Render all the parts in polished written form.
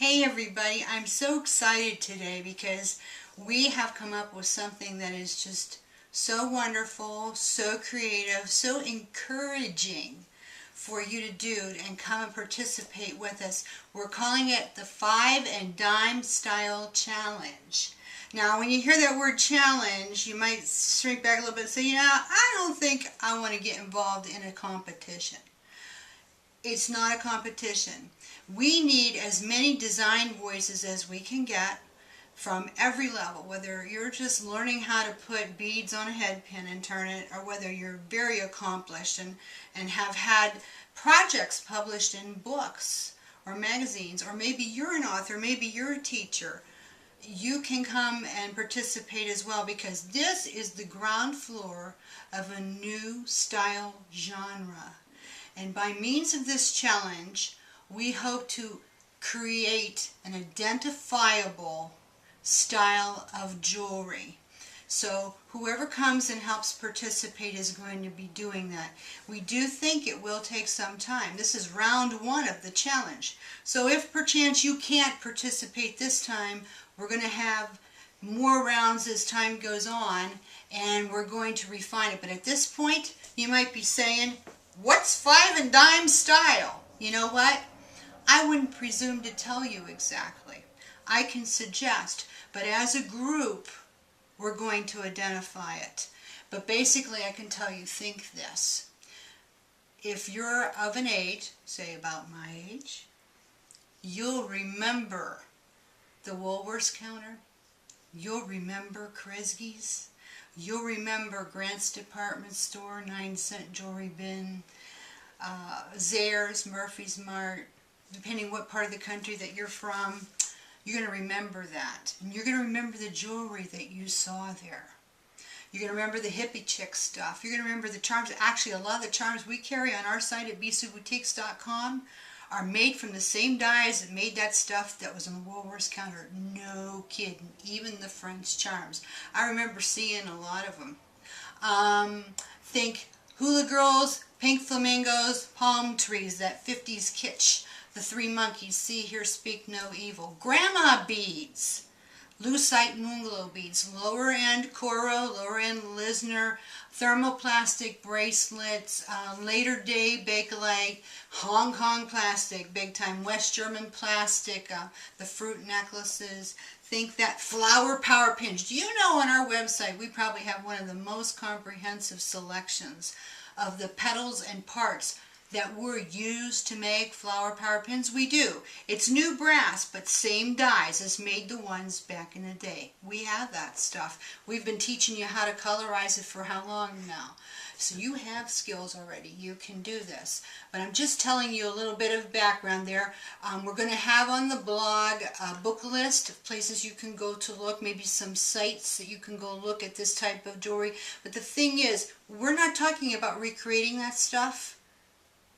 Hey everybody, I'm so excited today because we have come up with something that is just so wonderful, so creative, so encouraging for you to do and come and participate with us. We're calling it the Five and Dime Style Challenge. Now when you hear that word challenge, you might shrink back a little bit and say, I don't think I want to get involved in a competition. It's not a competition. We need as many design voices as we can get from every level, whether you're just learning how to put beads on a head pin and turn it, or whether you're very accomplished and have had projects published in books or magazines, or maybe you're an author, maybe you're a teacher. You can come and participate as well, because this is the ground floor of a new style genre. And by means of this challenge, we hope to create an identifiable style of jewelry. So whoever comes and helps participate is going to be doing that. We do think it will take some time. This is round one of the challenge. So if perchance you can't participate this time, we're going to have more rounds as time goes on, and we're going to refine it. But at this point, you might be saying, what's five and dime style? You know what? I wouldn't presume to tell you exactly. I can suggest, but as a group, we're going to identify it. But basically, I can tell you, think this. If you're of an age, say about my age, you'll remember the Woolworths counter. You'll remember Kresge's. You'll remember Grant's Department Store, 9-cent jewelry bin, Zayre's, Murphy's Mart. Depending what part of the country that you're from, you're going to remember that. And you're going to remember the jewelry that you saw there. You're going to remember the hippie chick stuff. You're going to remember the charms. Actually, a lot of the charms we carry on our site at bisouboutiques.com are made from the same dyes that made that stuff that was on the Woolworths counter. No kidding. Even the French charms. I remember seeing a lot of them. Think Hula Girls, Pink Flamingos, Palm Trees, that 50s kitsch. The Three Monkeys, See, Hear, Speak No Evil. Grandma beads. Lucite Moonglow beads. Lower end Coro, lower end Lisner. Thermoplastic bracelets. Later day Bakelite. Hong Kong plastic, big time. West German plastic. The fruit necklaces. Think that flower power pins. Do you know on our website we probably have one of the most comprehensive selections of the petals and parts that were used to make flower power pins? We do. It's new brass, but same dyes as made the ones back in the day. We have that stuff. We've been teaching you how to colorize it for how long now? So you have skills already. You can do this. But I'm just telling you a little bit of background there. We're going to have on the blog a book list of places you can go to look, maybe some sites that you can go look at this type of jewelry. But the thing is, we're not talking about recreating that stuff.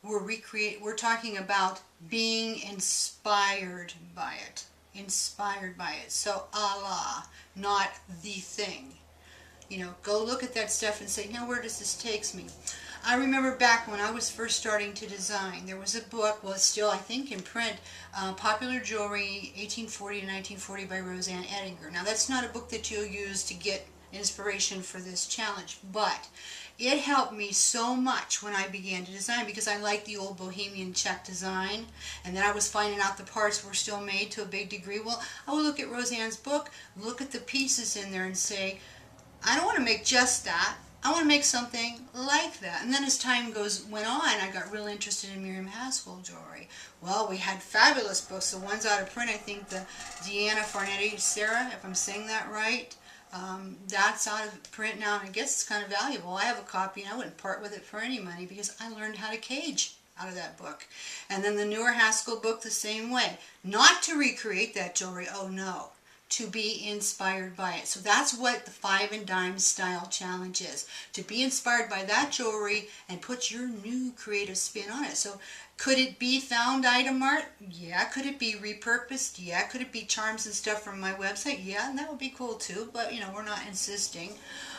We're talking about being inspired by it. Inspired by it. So Allah, not the thing. Go look at that stuff and say, now where does this take me? I remember back when I was first starting to design, there was a book, well it's still I think in print, Popular Jewelry 1840 to 1940 by Roseanne Ettinger. Now that's not a book that you'll use to get inspiration for this challenge, but it helped me so much when I began to design, because I liked the old Bohemian check design, and then I was finding out the parts were still made to a big degree. Well, I would look at Roseanne's book, look at the pieces in there and say, I don't want to make just that. I want to make something like that. And then as time went on, I got real interested in Miriam Haskell jewelry. Well, we had fabulous books. The ones out of print, I think the Deanna Farnetti Sarah, if I'm saying that right, that's out of print now, and I guess it's kind of valuable. I have a copy, and I wouldn't part with it for any money because I learned how to cage out of that book. And then the newer Haskell book, the same way. Not to recreate that jewelry, oh no. To be inspired by it. So that's what the Five and Dime Style Challenge is. To be inspired by that jewelry and put your new creative spin on it. So could it be found item art? Yeah. Could it be repurposed? Yeah. Could it be charms and stuff from my website? Yeah, and that would be cool too, but we're not insisting.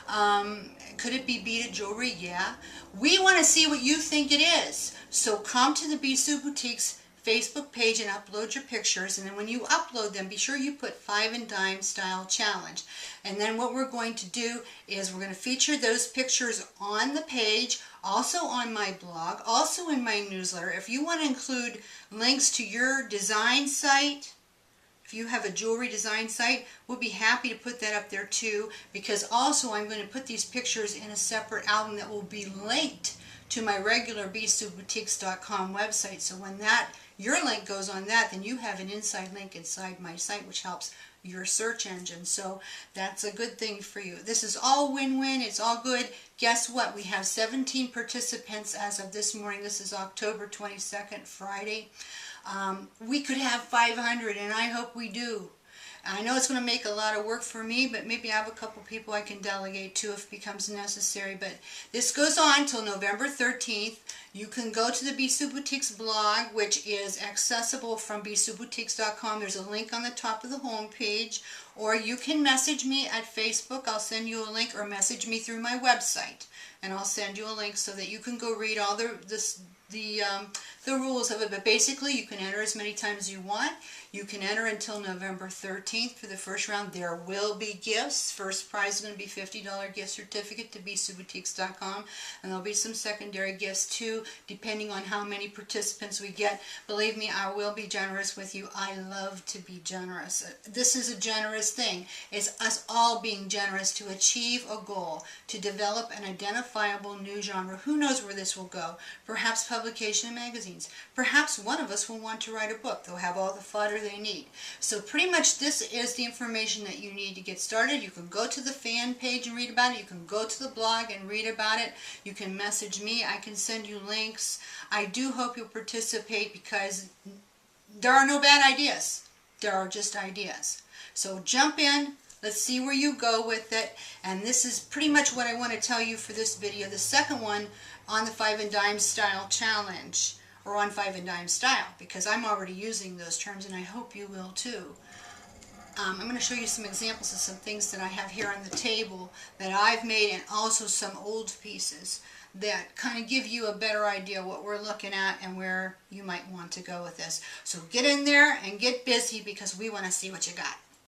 Could it be beaded jewelry? Yeah. We want to see what you think it is. So come to the Bisou Boutiques Facebook page and upload your pictures, and then when you upload them, be sure you put Five and Dime Style Challenge. And then what we're going to do is we're going to feature those pictures on the page, also on my blog, also in my newsletter. If you want to include links to your design site, if you have a jewelry design site, we'll be happy to put that up there too, because also I'm going to put these pictures in a separate album that will be linked to my regular bsuitboutiques.com website. So when your link goes on that, then you have an inside link inside my site, which helps your search engine. So that's a good thing for you. This is all win-win. It's all good. Guess what? We have 17 participants as of this morning. This is October 22nd, Friday. We could have 500, and I hope we do. I know it's going to make a lot of work for me, but maybe I have a couple people I can delegate to if it becomes necessary. But this goes on till November 13th. You can go to the Be Sue Boutiques blog, which is accessible from bsuitboutiques.com. There's a link on the top of the home page. Or you can message me at Facebook. I'll send you a link, or message me through my website, and I'll send you a link so that you can go read all the rules of it. But basically, you can enter as many times as you want. You can enter until November 13th for the first round. There will be gifts. First prize is going to be $50 gift certificate to bsuitboutiques.com, and there'll be some secondary gifts too, depending on how many participants we get. Believe me, I will be generous with you. I love to be generous. This is a generous thing. It's us all being generous to achieve a goal, to develop an identifiable new genre. Who knows where this will go? Perhaps publication in magazines. Perhaps one of us will want to write a book. They'll have all the fodder they need. So pretty much this is the information that you need to get started. You can go to the fan page and read about it. You can go to the blog and read about it. You can message me. I can send you links. I do hope you'll participate, because there are no bad ideas. There are just ideas. So jump in. Let's see where you go with it. And this is pretty much what I want to tell you for this video. The second one on the Five and Dime Style Challenge, or on Five and Dime Style, because I'm already using those terms, and I hope you will too. I'm going to show you some examples of some things that I have here on the table that I've made, and also some old pieces that kind of give you a better idea what we're looking at and where you might want to go with this. So get in there and get busy, because we want to see what you got.